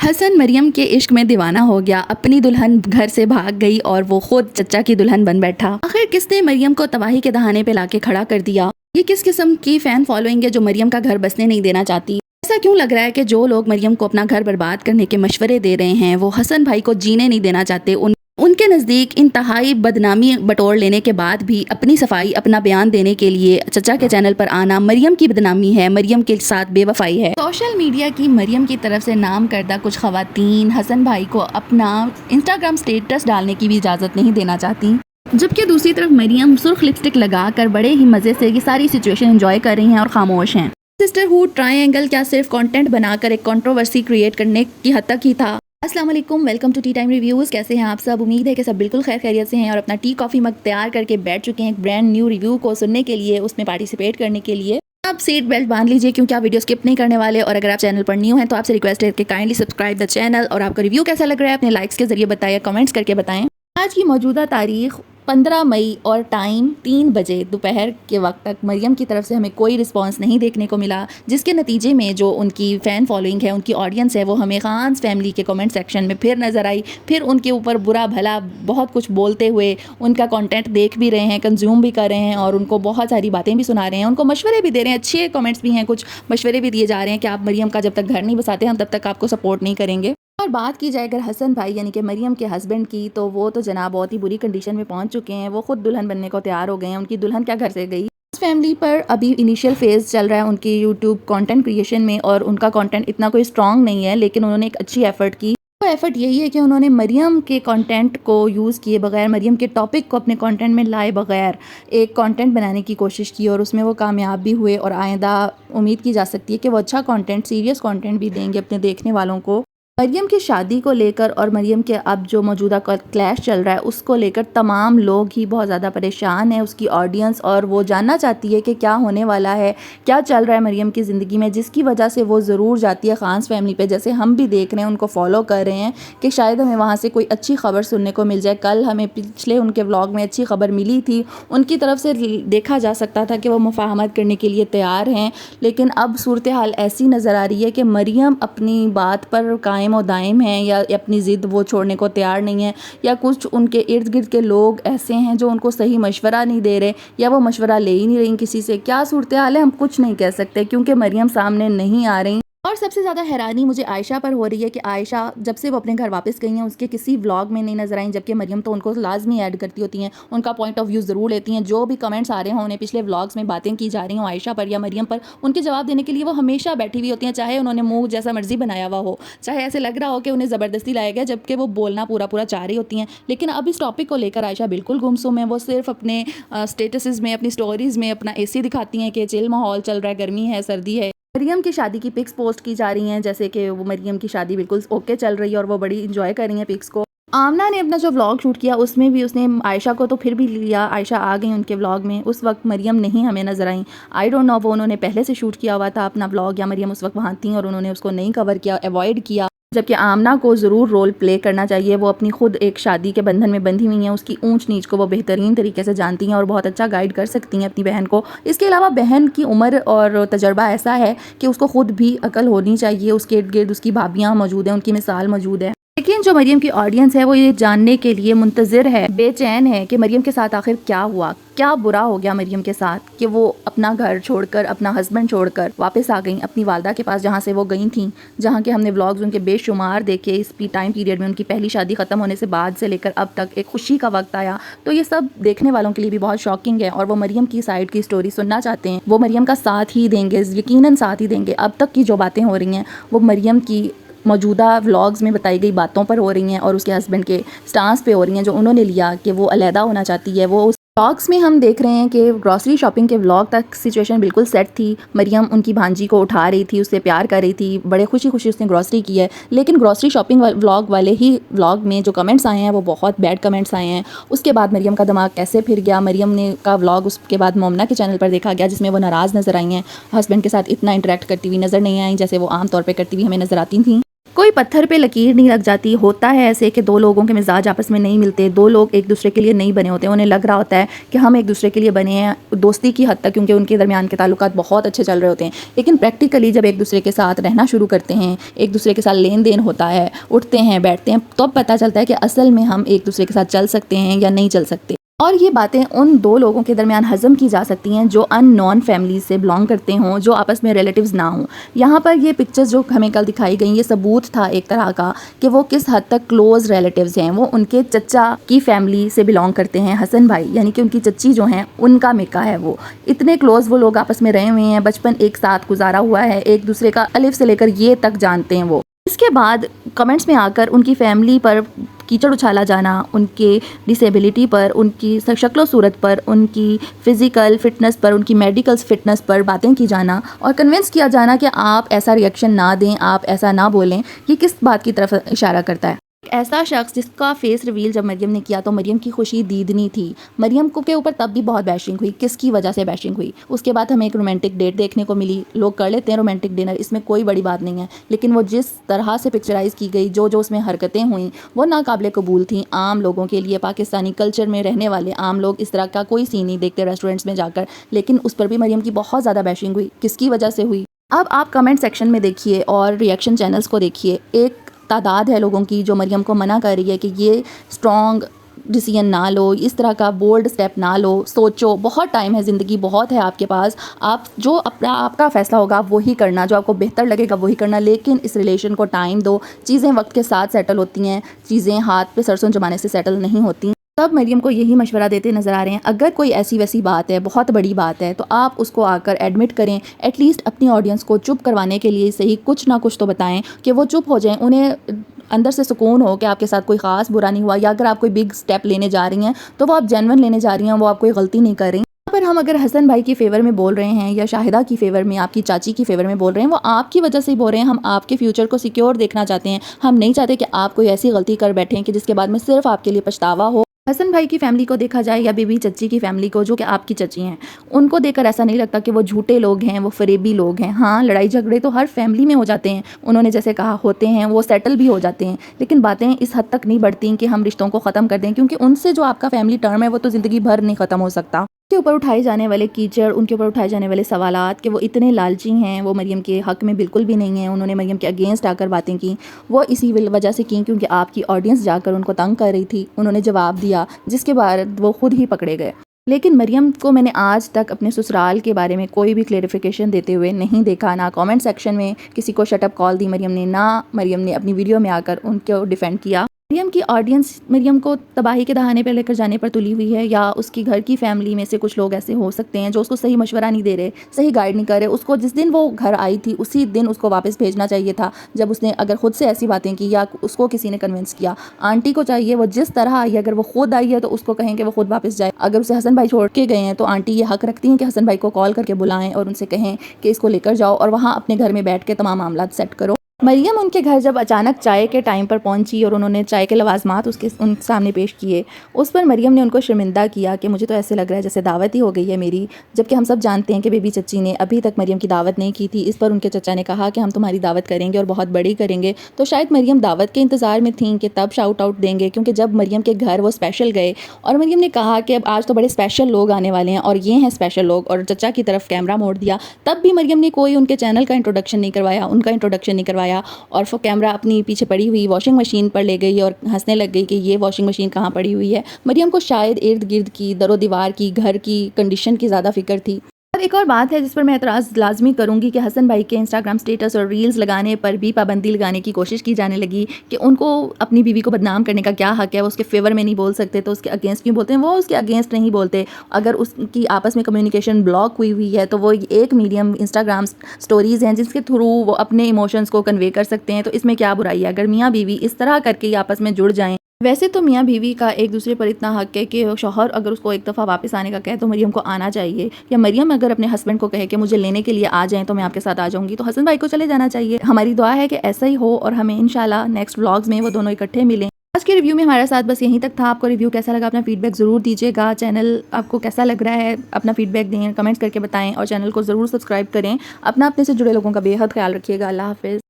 हसन मरियम के इश्क में दीवाना हो गया, अपनी दुल्हन घर से भाग गई और वो खुद चचा की दुल्हन बन बैठा। आखिर किसने मरियम को तबाही के दहाने पे लाके खड़ा कर दिया? ये किस किस्म की फैन फॉलोइंग है जो मरियम का घर बसने नहीं देना चाहती? ऐसा क्यों लग रहा है कि जो लोग मरियम को अपना घर बर्बाद करने के मशवरे दे रहे हैं वो हसन भाई को जीने नहीं देना चाहते। उनके नज़दीक इंतहाई बदनामी बटोर लेने के बाद भी अपनी सफाई, अपना बयान देने के लिए चचा के चैनल पर आना मरियम की बदनामी है, मरियम के साथ बेवफाई है। सोशल मीडिया की मरियम की तरफ से नाम करदा कुछ खवातीन हसन भाई को अपना इंस्टाग्राम स्टेटस डालने की भी इजाज़त नहीं देना चाहती, जबकि दूसरी तरफ मरियम सुर्ख लिपस्टिक लगाकर बड़े ही मज़े से ये सारी सिचुएशन एंजॉय कर रही हैं और खामोश हैं। सिस्टरहुड ट्रायंगल क्या सिर्फ कंटेंट बनाकर एक कंट्रोवर्सी क्रिएट करने की हद तक ही था? अस्सलाम वालेकुम, welcome to tea time reviews. कैसे हैं आप सब? उम्मीद है कि सब बिल्कुल खैर खैरियत से हैं और अपना टी कॉफ़ी मग तैयार करके बैठ चुके हैं एक ब्रांड न्यू रिव्यू को सुनने के लिए, उसमें पार्टिसिपेट करने के लिए। आप सीट बेल्ट बांध लीजिए क्योंकि आप वीडियो स्किप नहीं करने वाले। और अगर आप चैनल पर न्यू हैं तो आपसे रिक्वेस्ट है कि काइंडली सब्सक्राइब द चैनल। और आपका रिव्यू कैसा लग रहा है अपने लाइक्स के जरिए बताएं, कमेंट्स करके बताएं। आज की मौजूदा तारीख 15 मई और टाइम 3 बजे दोपहर के वक्त तक मरियम की तरफ से हमें कोई रिस्पांस नहीं देखने को मिला, जिसके नतीजे में जो उनकी फ़ैन फॉलोइंग है, उनकी ऑडियंस है, वो हमें खान्स फैमिली के कमेंट सेक्शन में फिर नज़र आई। फिर उनके ऊपर बुरा भला बहुत कुछ बोलते हुए उनका कंटेंट देख भी रहे हैं, कंज्यूम भी कर रहे हैं और उनको बहुत सारी बातें भी सुना रहे हैं, उनको मशवरे भी दे रहे हैं। अच्छे कमेंट्स भी हैं, कुछ मशवरे भी दिए जा रहे हैं कि आप मरियम का जब तक घर नहीं बसाते हम तब तक आपको सपोर्ट नहीं करेंगे। और बात की जाए अगर हसन भाई यानी कि मरियम के हस्बैंड की, तो वो तो जनाब बहुत ही बुरी कंडीशन में पहुंच चुके हैं। वो खुद दुल्हन बनने को तैयार हो गए हैं। उनकी दुल्हन क्या घर से गई। इस फैमिली पर अभी इनिशियल फेज़ चल रहा है उनकी यूट्यूब कंटेंट क्रिएशन में और उनका कंटेंट इतना कोई स्ट्रॉन्ग नहीं है, लेकिन उन्होंने एक अच्छी एफर्ट की। वो एफर्ट यही है कि उन्होंने मरियम के कंटेंट को यूज़ किए बगैर, मरियम के टॉपिक को अपने कंटेंट में लाए बगैर एक कंटेंट बनाने की कोशिश की और उसमें वो कामयाब भी हुए। और आइंदा उम्मीद की जा सकती है कि वो अच्छा कंटेंट, सीरियस कंटेंट भी देंगे अपने देखने वालों को। मरियम की शादी को लेकर और मरियम के अब जो मौजूदा क्लैश चल रहा है उसको लेकर तमाम लोग ही बहुत ज़्यादा परेशान हैं, उसकी ऑडियंस, और वो जानना चाहती है कि क्या होने वाला है, क्या चल रहा है मरियम की ज़िंदगी में, जिसकी वजह से वो ज़रूर जाती है खान्स फैमिली पे, जैसे हम भी देख रहे हैं, उनको फॉलो कर रहे हैं कि शायद हमें वहाँ से कोई अच्छी खबर सुनने को मिल जाए। कल हमें पिछले उनके व्लॉग में अच्छी खबर मिली थी, उनकी तरफ से देखा जा सकता था कि वो मुफाहमत करने के लिए तैयार हैं, लेकिन अब सूरत हाल ऐसी नज़र आ रही है कि मरियम अपनी बात पर कायम और दायम हैं या अपनी ज़िद वो छोड़ने को तैयार नहीं है, या कुछ उनके इर्द गिर्द के लोग ऐसे हैं जो उनको सही मशवरा नहीं दे रहे या वो मशवरा ले ही नहीं रही किसी से। क्या सूरत हाल है हम कुछ नहीं कह सकते क्योंकि मरियम सामने नहीं आ रही। और सबसे ज़्यादा हैरानी मुझे आयशा पर हो रही है कि आयशा जब से वो अपने घर वापस गई हैं उसके किसी व्लॉग में नहीं नजर आई, जबकि मरियम तो उनको लाजमी ऐड करती होती हैं, उनका पॉइंट ऑफ व्यू ज़रूर लेती हैं। जो भी कमेंट्स आ रहे हों, उन्हें पिछले व्लॉग्स में बातें की जा रही हों आयशा पर या मरियम पर, उनके जवाब देने के लिए वो हमेशा बैठी हुई होती हैं, चाहे उन्होंने मुँह जैसा मर्जी बनाया हुआ हो, चाहे ऐसे लग रहा हो कि उन्हें ज़बरदस्ती लाया गया, जबकि वो बोलना पूरा पूरा चाह रही होती हैं। लेकिन अब इस टॉपिक को लेकर आयशा बिल्कुल गुमसुम है। वो सिर्फ अपने स्टेटसेस में, अपनी स्टोरीज़ में अपना AC दिखाती हैं कि चिल माहौल चल रहा है, गर्मी है, सर्दी है। मरियम की शादी की पिक्स पोस्ट की जा रही हैं जैसे कि वो मरियम की शादी बिल्कुल ओके चल रही है और वो बड़ी इंजॉय कर रही हैं पिक्स को। आमना ने अपना जो व्लॉग शूट किया उसमें भी उसने आयशा को तो फिर भी लिया, आयशा आ गई उनके व्लॉग में, उस वक्त मरियम नहीं हमें नजर आई। आई डोंट नो वो उन्होंने पहले से शूट किया हुआ था अपना व्लॉग या मरियम उस वक्त वहाँ थी और उन्होंने उसको नहीं कवर किया, अवॉइड किया। जबकि आमना को ज़रूर रोल प्ले करना चाहिए। वो अपनी खुद एक शादी के बंधन में बंधी हुई हैं, उसकी ऊंच नीच को वो बेहतरीन तरीके से जानती हैं और बहुत अच्छा गाइड कर सकती हैं अपनी बहन को। इसके अलावा बहन की उम्र और तजर्बा ऐसा है कि उसको खुद भी अकल होनी चाहिए। उसके इर्द गिर्द उसकी भाभियाँ मौजूद हैं, उनकी मिसाल मौजूद है। लेकिन जो मरियम की ऑडियंस है वो ये जानने के लिए मुंतज़िर है, बेचैन है कि मरियम के साथ आखिर क्या हुआ, क्या बुरा हो गया मरियम के साथ कि वो अपना घर छोड़कर, अपना हस्बैंड छोड़कर वापस आ गई अपनी वालदा के पास, जहाँ से वो गई थी, जहाँ के हमने व्लॉग्स उनके बेशुमार देखे इस टाइम पीरियड में। उनकी पहली शादी ख़त्म होने से बाद से लेकर अब तक एक खुशी का वक्त आया, तो ये सब देखने वालों के लिए भी बहुत शॉकिंग है और वो मरियम की साइड की स्टोरी सुनना चाहते हैं। वो मरियम का साथ ही देंगे, यकीनन साथ ही देंगे। अब तक की जो बातें हो रही हैं वो मरियम की मौजूदा व्लॉग्स में बताई गई बातों पर हो रही हैं और उसके हस्बैंड के स्टांस पे हो रही हैं जो उन्होंने लिया कि वो अलहदा होना चाहती है। वो उस व्लॉग्स में हम देख रहे हैं कि ग्रॉसरी शॉपिंग के व्लॉग तक सिचुएशन बिल्कुल सेट थी। मरियम उनकी भांजी को उठा रही थी, उससे प्यार कर रही थी, बड़े खुशी खुशी उसने ग्रॉसरी की है। लेकिन ग्रॉसरी शॉपिंग व्लॉग वाले ही व्लॉग में जो कमेंट्स आए हैं वो बहुत बैड कमेंट्स आए हैं। उसके बाद मरियम का दिमाग कैसे फिर गया। मरियम ने का व्लॉग उसके बाद मोमना के चैनल पर देखा गया जिसमें वो नाराज़ नज़र आई हैं, हस्बैंड के साथ इतना इंटरेक्ट करती हुई नज़र नहीं आई जैसे वो आम तौर पर करती हुई हमें नज़र आती थी। कोई पत्थर पे लकीर नहीं लग जाती। होता है ऐसे कि दो लोगों के मिजाज आपस में नहीं मिलते, दो लोग एक दूसरे के लिए नहीं बने होते, उन्हें लग रहा होता है कि हम एक दूसरे के लिए बने हैं दोस्ती की हद तक, क्योंकि उनके दरमियान के ताल्लुकात बहुत अच्छे चल रहे होते हैं। लेकिन प्रैक्टिकली जब एक दूसरे के साथ रहना शुरू करते हैं, एक दूसरे के साथ लेन देन होता है, उठते हैं बैठते हैं, तब पता चलता है कि असल में हम एक दूसरे के साथ चल सकते हैं या नहीं चल सकते। और ये बातें उन दो लोगों के दरमियान हज़म की जा सकती हैं जो अननोन फैमिली से बिलोंग करते हों, जो आपस में रिलेटिव्स ना हों। यहाँ पर ये पिक्चर्स जो हमें कल दिखाई गई, ये सबूत था एक तरह का कि वो किस हद तक क्लोज़ रिलेटिव्स हैं। वो उनके चचा की फैमिली से बिलोंग करते हैं, हसन भाई, यानी कि उनकी चच्ची जो हैं उनका मिका है। वो इतने क्लोज़ वो लोग आपस में रहे हुए हैं, बचपन एक साथ गुजारा हुआ है, एक दूसरे का अलिफ से लेकर ये तक जानते हैं वो। इसके बाद कमेंट्स में आकर उनकी फैमिली पर कीचड़ उछाला जाना, उनके डिसेबिलिटी पर, उनकी शक्ल सूरत पर, उनकी फ़िज़िकल फ़िटनेस पर, उनकी मेडिकल फ़िटनेस पर बातें की जाना और कन्विंस किया जाना कि आप ऐसा रिएक्शन ना दें, आप ऐसा ना बोलें, ये किस बात की तरफ इशारा करता है? ऐसा शख्स जिसका फेस रिवील जब मरियम ने किया तो मरियम की खुशी दीदनी थी। मरियम को के ऊपर तब भी बहुत बैशिंग हुई। किसकी वजह से बैशिंग हुई? उसके बाद हमें एक रोमांटिक डेट देखने को मिली। लोग कर लेते हैं रोमांटिक डिनर, इसमें कोई बड़ी बात नहीं है, लेकिन वो जिस तरह से पिक्चराइज़ की गई, जो जो उसमें हरकतें हुई, वो नाकाबिले कबूल थी आम लोगों के लिए। पाकिस्तानी कल्चर में रहने वाले आम लोग इस तरह का कोई सीन नहीं देखते रेस्टोरेंट्स में जाकर, लेकिन उस पर भी मरियम की बहुत ज़्यादा बैशिंग हुई। किसकी वजह से हुई? अब आप कमेंट सेक्शन में देखिए और रिएक्शन चैनल्स को देखिए। एक तादाद है लोगों की जो मरियम को मना कर रही है कि ये स्ट्रॉन्ग डिसीजन ना लो, इस तरह का बोल्ड स्टेप ना लो, सोचो, बहुत टाइम है, ज़िंदगी बहुत है आपके पास, आप जो अपना आपका फ़ैसला होगा आप वही करना, जो आपको बेहतर लगेगा वही करना, लेकिन इस रिलेशन को टाइम दो। चीज़ें वक्त के साथ सेटल होती हैं, चीज़ें हाथ पे सरसों जमाने से सेटल नहीं होती। तब मरियम को यही मशवरा देते नज़र आ रहे हैं, अगर कोई ऐसी वैसी बात है, बहुत बड़ी बात है, तो आप उसको आकर एडमिट करें। एटलीस्ट अपनी ऑडियंस को चुप करवाने के लिए सही कुछ ना कुछ तो बताएं कि वो चुप हो जाएं, उन्हें अंदर से सुकून हो कि आपके साथ कोई ख़ास बुरा नहीं हुआ, या अगर आप कोई बिग स्टेप लेने जा रही हैं तो वो आप जेन्युइन लेने जा रही हैं, वो आप कोई गलती नहीं कर रही। पर हम अगर हसन भाई की फ़ेवर में बोल रहे हैं या शाहिदा की फ़ेवर में, आपकी चाची की फ़ेवर में बोल रहे हैं, वो आपकी वजह से ही बोल रहे हैं। हम आपके फ्यूचर को सिक्योर देखना चाहते हैं। हम नहीं चाहते कि आप कोई ऐसी गलती कर बैठें कि जिसके बाद में सिर्फ आपके लिए पछतावा हो। हसन भाई की फैमिली को देखा जाए या बीबी चच्ची की फैमिली को, जो कि आपकी चची हैं, उनको देखकर ऐसा नहीं लगता कि वो झूठे लोग हैं, वो फरेबी लोग हैं। हाँ, लड़ाई झगड़े तो हर फैमिली में हो जाते हैं, उन्होंने जैसे कहा होते हैं, वो सेटल भी हो जाते हैं, लेकिन बातें इस हद तक नहीं बढ़ती कि हम रिश्तों को ख़त्म कर दें, क्योंकि उनसे जो आपका फैमिली टर्म है वो तो ज़िंदगी भर नहीं ख़त्म हो सकता। उनके ऊपर उठाए जाने वाले कीचड़, उनके ऊपर उठाए जाने वाले सवालात कि वो इतने लालची हैं, वो मरियम के हक़ में बिल्कुल भी नहीं हैं, उन्होंने मरियम के अगेंस्ट आकर बातें की, वो इसी वजह से की क्योंकि आपकी ऑडियंस जाकर उनको तंग कर रही थी। उन्होंने जवाब दिया जिसके बाद वो खुद ही पकड़े गए। लेकिन मरियम को मैंने आज तक अपने ससुराल के बारे में कोई भी क्लेरिफिकेशन देते हुए नहीं देखा। ना कमेंट सेक्शन में किसी को शटअप कॉल दी मरियम ने, ना मरियम ने अपनी वीडियो में आकर उनको डिफेंड किया। मरियम की ऑडियंस मरियम को तबाही के दहाने पर लेकर जाने पर तुली हुई है, या उसकी घर की फैमिली में से कुछ लोग ऐसे हो सकते हैं जो उसको सही मशवरा नहीं दे रहे, सही गाइड नहीं कर रहे। उसको जिस दिन वो घर आई थी उसी दिन उसको वापस भेजना चाहिए था, जब उसने अगर खुद से ऐसी बातें की या उसको किसी ने कन्विंस किया। आंटी को चाहिए वो जिस तरह आई है, अगर वो खुद आई है तो उसको कहें कि वो खुद वापस जाए। अगर उसे हसन भाई छोड़ के गए हैं तो आंटी ये हक रखती हैं कि हसन भाई को कॉल करके बुलाएं और उनसे कहें कि इसको लेकर जाओ और वहाँ अपने घर में बैठ के तमाम मामला सेट करो। मरियम उनके घर जब अचानक चाय के टाइम पर पहुंची और उन्होंने चाय के लवाजमात उन सामने पेश किए, उस पर मरियम ने उनको शर्मिंदा किया कि मुझे तो ऐसे लग रहा है जैसे दावत ही हो गई है मेरी, जबकि हम सब जानते हैं कि बेबी चच्ची ने अभी तक मरियम की दावत नहीं की थी। इस पर उनके चचा ने कहा कि हम तुम्हारी दावत करेंगे और बहुत बड़ी करेंगे। तो शायद मरियम दावत के इंतज़ार में थी कि तब शाउट आउट देंगे, क्योंकि जब मरियम के घर वो स्पेशल गए और मरियम ने कहा कि अब आज तो बड़े स्पेशल लोग आने वाले हैं और ये हैं स्पेशल लोग, और चचा की तरफ कैमरा मोड़ दिया, तब भी मरियम ने कोई उनके चैनल का इंट्रोडक्शन नहीं करवाया, उनका इंट्रोडक्शन नहीं करवाया, और वो कैमरा अपनी पीछे पड़ी हुई वॉशिंग मशीन पर ले गई और हंसने लग गई कि ये वॉशिंग मशीन कहाँ पड़ी हुई है। मरियम को शायद इर्द गिर्द की दरो दीवार की, घर की कंडीशन की ज़्यादा फिक्र थी। और एक और बात है जिस पर मैं एतराज़ लाजमी करूंगी कि हसन भाई के इंस्टाग्राम स्टेटस और रील्स लगाने पर भी पाबंदी लगाने की कोशिश की जाने लगी कि उनको अपनी बीवी को बदनाम करने का क्या हक है, वो उसके फेवर में नहीं बोल सकते तो उसके अगेंस्ट क्यों बोलते हैं? वो उसके अगेंस्ट नहीं बोलते। अगर उसकी आपस में कम्युनिकेशन ब्लॉक हुई है तो वो एक मीडियम इंस्टाग्राम स्टोरीज़ हैं जिसके थ्रू वो अपने इमोशंस को कन्वे कर सकते हैं, तो इसमें क्या बुराई है अगर मियाँ बीवी इस तरह करके ही आपस में जुड़ जाएँ। वैसे तो मियाँ बीवी का एक दूसरे पर इतना हक है कि शौहर अगर उसको एक दफ़ा वापस आने का कहे तो मरियम को आना चाहिए, या मरियम अगर अपने हस्बैंड को कहे कि मुझे लेने के लिए आ जाएं तो मैं आपके साथ आ जाऊंगी, तो हसन भाई को चले जाना चाहिए। हमारी दुआ है कि ऐसा ही हो और हमें इंशाल्लाह नेक्स्ट व्लॉग्स में वो दोनों इकट्ठे मिलें। आज के रिव्यू में हमारे साथ बस यहीं तक था। आपको रिव्यू कैसा लगा अपना फीडबैक ज़रूर दीजिएगा। चैनल आपको कैसा लग रहा है अपना फीडबैक दें, कमेंट्स करके बताएं और चैनल को ज़रूर सब्सक्राइब करें। अपने से जुड़े लोगों का बेहद ख्याल रखिएगा। अल्लाह हाफ़िज़।